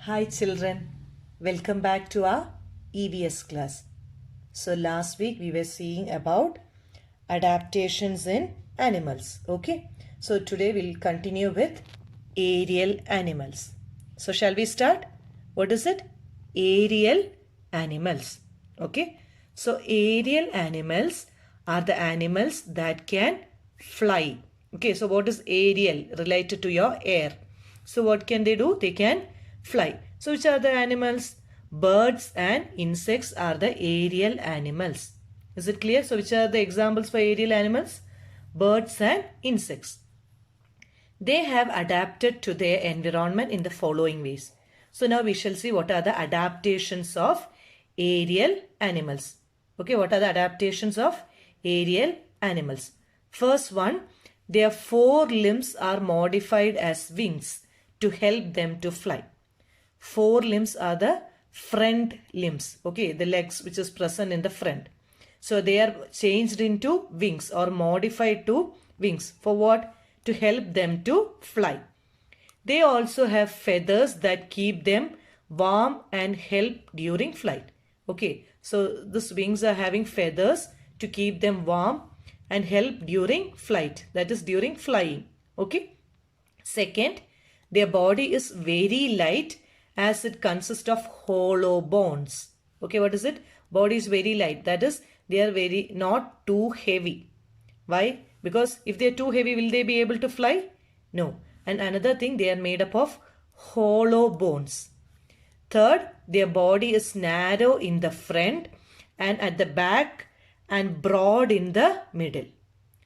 Hi children, welcome back to our EVS class. So last week we were seeing about adaptations in animals. Okay, so today we'll continue with aerial animals. So shall we start? What is it? Aerial animals. Okay, so aerial animals are the animals that can fly. Okay, so what is aerial related to your air? So what can they do? They can fly. So which are the animals? Birds and insects are the aerial animals. Is it clear? So which are the examples for aerial animals? Birds and insects. They have adapted to their environment in the following ways. So now we shall see what are the adaptations of aerial animals. Okay, what are the adaptations of aerial animals? First one, their four limbs are modified as wings to help them to fly. Four limbs are the front limbs. Okay, the legs which is present in the front. So they are changed into wings or modified to wings. For what? To help them to fly. They also have feathers that keep them warm and help during flight. Okay, so these wings are having feathers to keep them warm and help during flight. That is during flying. Okay. Second, their body is very light as it consists of hollow bones. Okay, what is it? Body is very light. That is, they are very not too heavy. Why? Because if they are too heavy, will they be able to fly? No. And another thing, they are made up of hollow bones. Third, their body is narrow in the front and at the back and broad in the middle.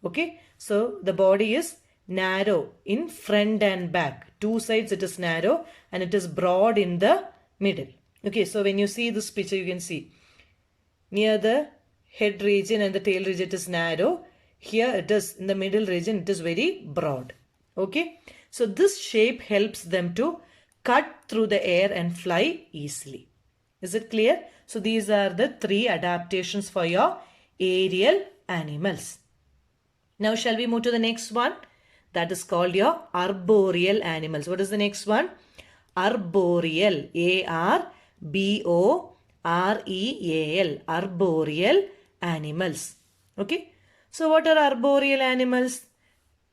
Okay, so the body is narrow in front and back. Two sides it is narrow and it is broad in the middle. Okay, so when you see this picture, you can see near the head region and the tail region it is narrow. Here it is in the middle region, it is very broad. Okay, so this shape helps them to cut through the air and fly easily. Is it clear? So these are the three adaptations for your aerial animals. Now shall we move to the next one? That is called your arboreal animals. What is the next one? Arboreal. A-R-B-O-R-E-A-L. Arboreal animals. Okay. So what are arboreal animals?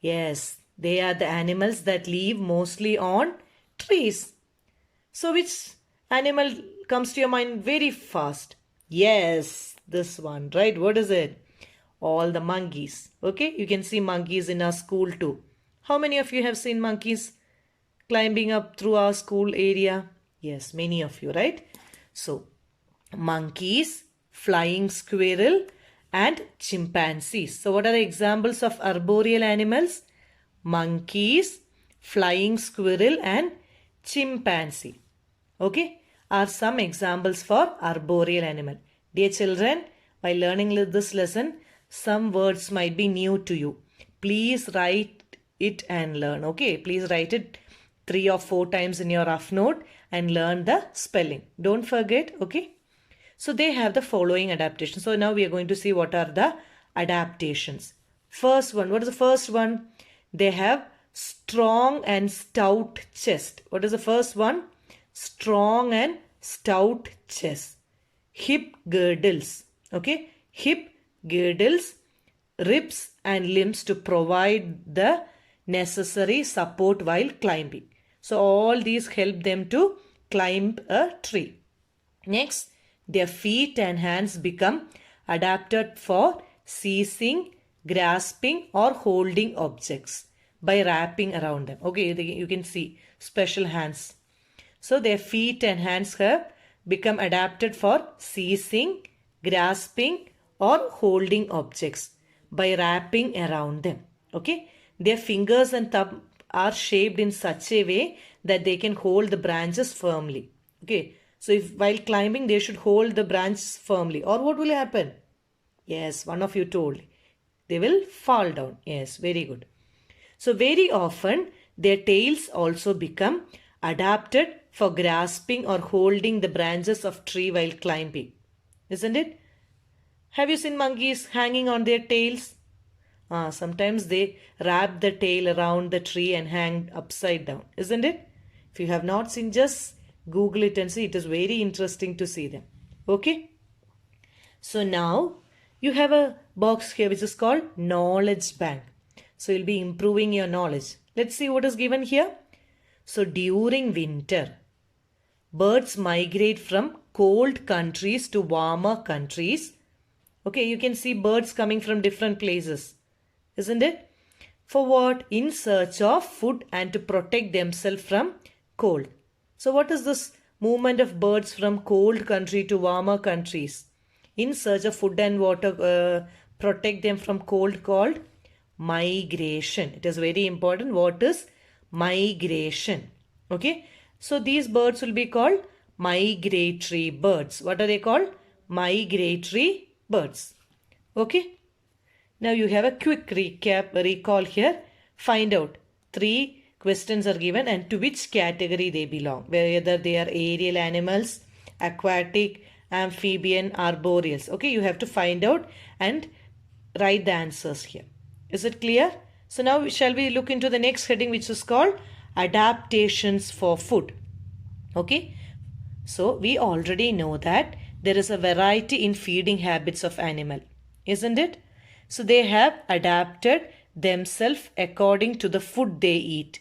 Yes, they are the animals that live mostly on trees. So which animal comes to your mind very fast? Yes, this one, right? What is it? All the monkeys. Okay, you can see monkeys in our school too. How many of you have seen monkeys climbing up through our school area? Yes, many of you, right? So, monkeys, flying squirrel and chimpanzees. So, what are the examples of arboreal animals? Monkeys, flying squirrel and chimpanzee. Okay, are some examples for arboreal animal. Dear children, while learning this lesson, some words might be new to you. Please write it and learn. Okay, please write it 3 or 4 times in your rough note and learn the spelling. Don't forget. Okay. So they have the following adaptations. So now we are going to see what are the adaptations. First one. What is the first one? They have strong and stout chest. What is the first one? Strong and stout chest. Hip girdles. Okay. Hip girdles, ribs and limbs to provide the necessary support while climbing. So all these help them to climb a tree. Next, their feet and hands become adapted for seizing, grasping or holding objects by wrapping around them. Okay, you can see special hands. So their feet and hands have become adapted for seizing, grasping or holding objects by wrapping around them. Okay, their fingers and thumb are shaped in such a way that they can hold the branches firmly. Okay, so if while climbing they should hold the branches firmly, or what will happen? Yes, one of you told they will fall down. Yes, very good. So very often their tails also become adapted for grasping or holding the branches of tree while climbing. Isn't it? Have you seen monkeys hanging on their tails? Sometimes they wrap the tail around the tree and hang upside down, isn't it? If you have not seen, just Google it and see. It is very interesting to see them. Okay. So now you have a box here which is called knowledge bank. So you'll be improving your knowledge. Let's see what is given here. So during winter, birds migrate from cold countries to warmer countries. Okay, you can see birds coming from different places, isn't it? For what? In search of food and to protect themselves from cold. So what is this movement of birds from cold country to warmer countries? In search of food and water, protect them from cold, called migration. It is very important. What is migration? Okay. So these birds will be called migratory birds. What are they called? Migratory birds. Okay. Now you have a quick recall here. Find out 3 questions are given and to which category they belong. Whether they are aerial animals, aquatic, amphibian, arboreals. Okay, you have to find out and write the answers here. Is it clear? So now shall we look into the next heading, which is called adaptations for food. Okay. So we already know that there is a variety in feeding habits of animal, isn't it? So they have adapted themselves according to the food they eat.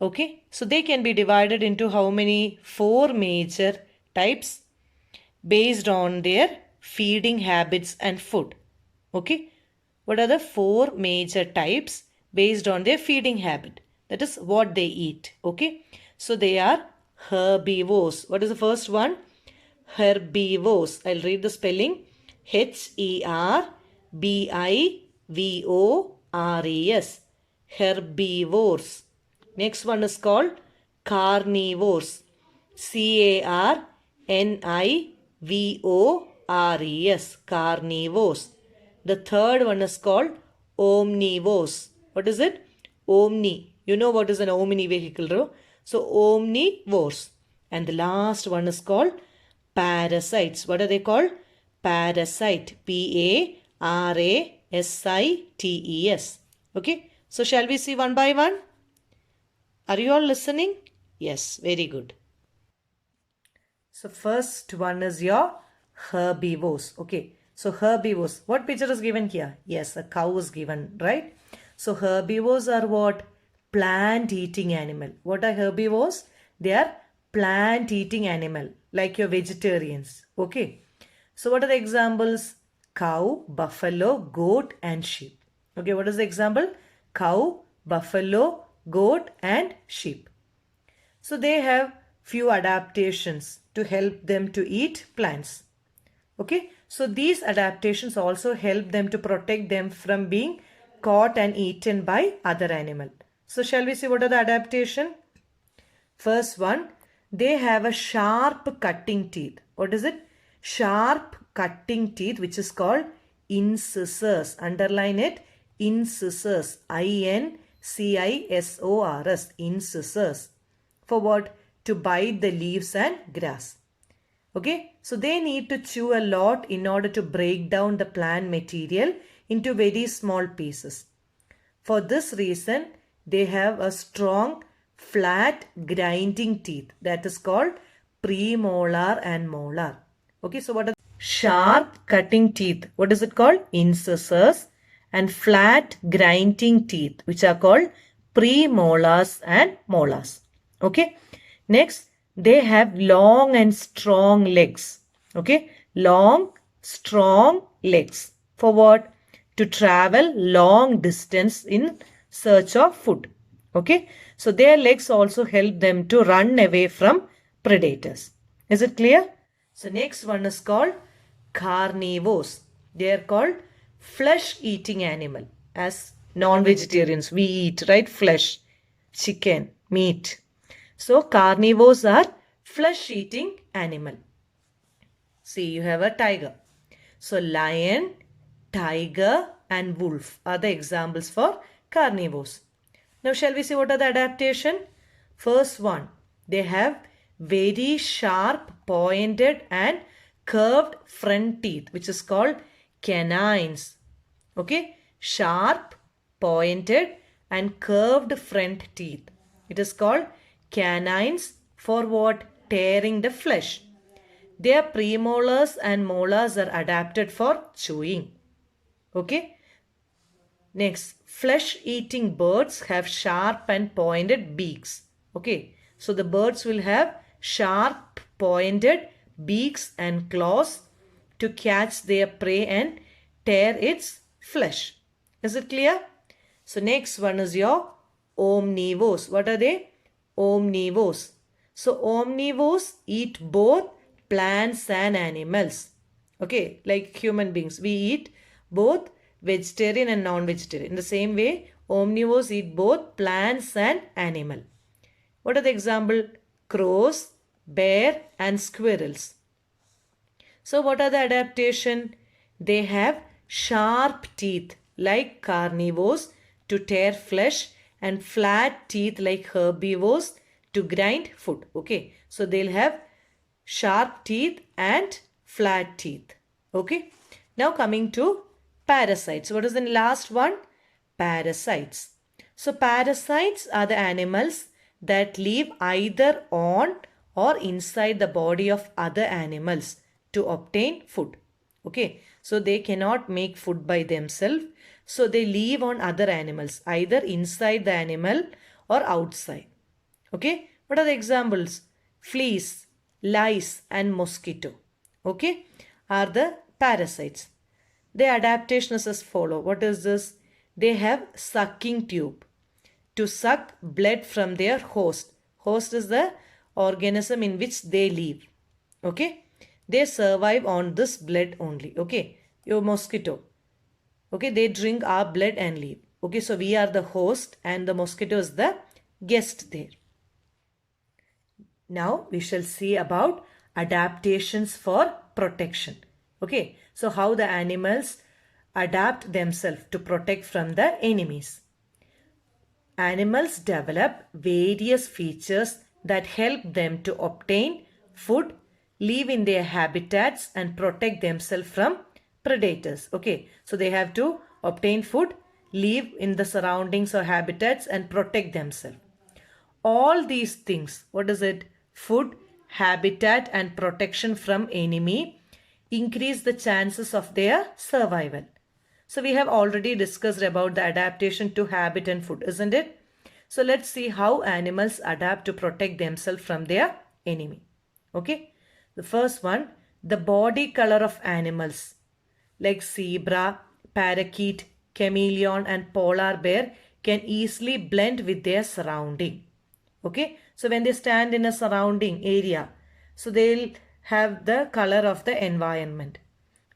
Okay. So they can be divided into how many? 4 major types based on their feeding habits and food. Okay. What are the 4 major types based on their feeding habit? That is what they eat. Okay. So they are herbivores. What is the first one? Herbivores. I'll read the spelling. Herbivores. Herbivores. Next one is called carnivores. Carnivores. Carnivores. The third one is called omnivores. What is it? Omni. You know what is an omni vehicle, no? So omnivores. And the last one is called parasites. What are they called? Parasite. Parasites. Okay. So shall we see one by one? Are you all listening? Yes. Very good. So first one is your herbivores. Okay. So herbivores. What picture is given here? Yes, a cow is given, right? So herbivores are what? Plant-eating animal. What are herbivores? They are plant-eating animal, like your vegetarians. Okay. So what are the examples? Cow, buffalo, goat and sheep. Okay, what is the example? Cow, buffalo, goat and sheep. So they have few adaptations to help them to eat plants. Okay, so these adaptations also help them to protect them from being caught and eaten by other animal. So shall we see what are the adaptation? First one, they have a sharp cutting teeth. What is it? Sharp cutting teeth, which is called incisors. Underline it. Incisors. INCISORS. Incisors. For what? To bite the leaves and grass. Okay. So they need to chew a lot in order to break down the plant material into very small pieces. For this reason, they have a strong, flat grinding teeth that is called premolar and molar. Okay, so what are sharp cutting teeth? What is it called? Incisors. And flat grinding teeth, which are called premolars and molars. Okay. Next, they have long and strong legs. Okay. Long, strong legs. For what? To travel long distance in search of food. Okay. So their legs also help them to run away from predators. Is it clear? So next one is called carnivores. They are called flesh-eating animal. As non-vegetarians, we eat, right? Flesh, chicken, meat. So carnivores are flesh-eating animal. See, you have a tiger. So lion, tiger and wolf are the examples for carnivores. Now shall we see what are the adaptation? First one, they have very sharp, pointed and curved front teeth, which is called canines. Okay, sharp, pointed and curved front teeth. It is called canines For what? Tearing the flesh. Their premolars and molars are adapted for chewing. Okay. Next, flesh-eating birds have sharp and pointed beaks. Okay. So the birds will have sharp pointed beaks and claws to catch their prey and tear its flesh. Is it clear? So next one is your omnivores. What are they? Omnivores. So omnivores eat both plants and animals. Okay, like human beings. We eat both vegetarian and non-vegetarian. In the same way, omnivores eat both plants and animal. What are the example? Crows, bear and squirrels. So what are the adaptation? They have sharp teeth like carnivores to tear flesh and flat teeth like herbivores to grind food. Okay, so they'll have sharp teeth and flat teeth. Okay, now coming to parasites. What is the last one? Parasites. So parasites are the animals that live either on or inside the body of other animals to obtain food. Okay, so they cannot make food by themselves. So they live on other animals, either inside the animal or outside. Okay, what are the examples? Fleas, lice and mosquito. Okay, are the parasites. Their adaptation is as follow. What is this? They have sucking tube to suck blood from their host. Host is the organism in which they live. Okay, they survive on this blood only. Okay, your mosquito. Okay, they drink our blood and live. Okay, so we are the host and the mosquito is the guest there. Now we shall see about adaptations for protection. Okay, so how the animals adapt themselves to protect from the enemies. Animals develop various features that help them to obtain food, live in their habitats and protect themselves from predators. Okay, so they have to obtain food, live in the surroundings or habitats and protect themselves. All these things, what is it? Food, habitat and protection from enemy increase the chances of their survival. So we have already discussed about the adaptation to habit and food, isn't it? So let's see how animals adapt to protect themselves from their enemy. Okay. The first one, the body color of animals like zebra, parakeet, chameleon and polar bear can easily blend with their surrounding. Okay. So when they stand in a surrounding area, so they'll have the color of the environment.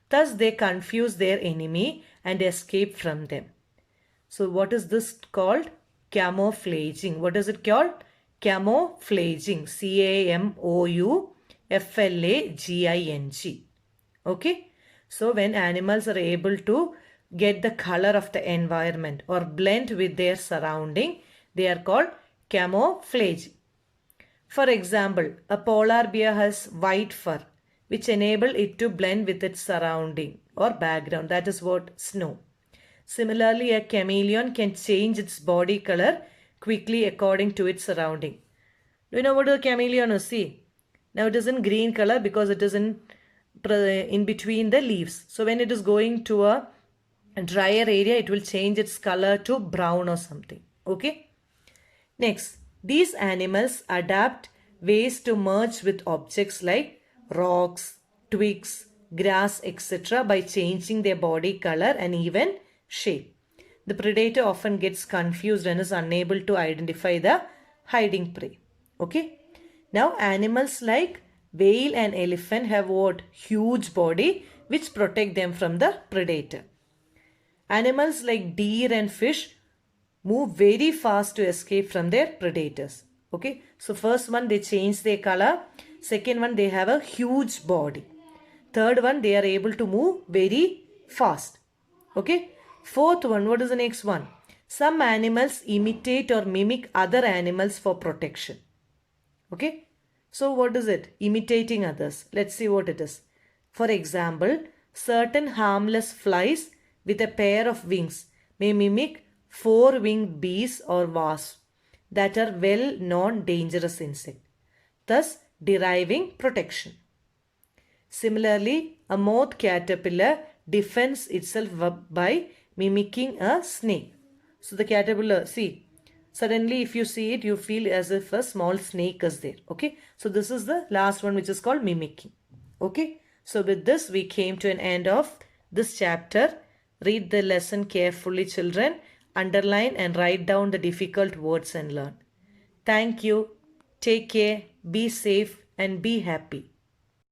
Thus they confuse their enemy and escape from them. So what is this called? Camouflaging. What is it called? Camouflaging. Camouflaging. Okay. So when animals are able to get the color of the environment or blend with their surrounding, they are called camouflaging. For example, a polar bear has white fur which enable it to blend with its surrounding or background. That is what snow. Similarly, a chameleon can change its body color quickly according to its surrounding. Do you know what a chameleon is? See, now it is in green color because it is in between the leaves. So when it is going to a drier area, it will change its color to brown or something. Okay. Next, these animals adapt ways to merge with objects like rocks, twigs, grass, etc. by changing their body color and even shape. The predator often gets confused and is unable to identify the hiding prey. Okay. Now animals like whale and elephant have what? Huge body which protect them from the predator. Animals like deer and fish move very fast to escape from their predators. Okay. So first one, they change their color. Second one, they have a huge body. Third one, they are able to move very fast. Okay. Fourth one, what is the next one? Some animals imitate or mimic other animals for protection. Okay. So what is it? Imitating others. Let's see what it is. For example, certain harmless flies with a pair of wings may mimic four-winged bees or wasps that are well-known dangerous insects. thus deriving protection. Similarly, a moth caterpillar defends itself by mimicking a snake. So the caterpillar, see, suddenly if you see it, you feel as if a small snake is there. Okay, so this is the last one, which is called mimicking. Okay, so with this we came to an end of this chapter. Read the lesson carefully, children. Underline and write down the difficult words and learn. Thank you. Take care. Be safe and be happy.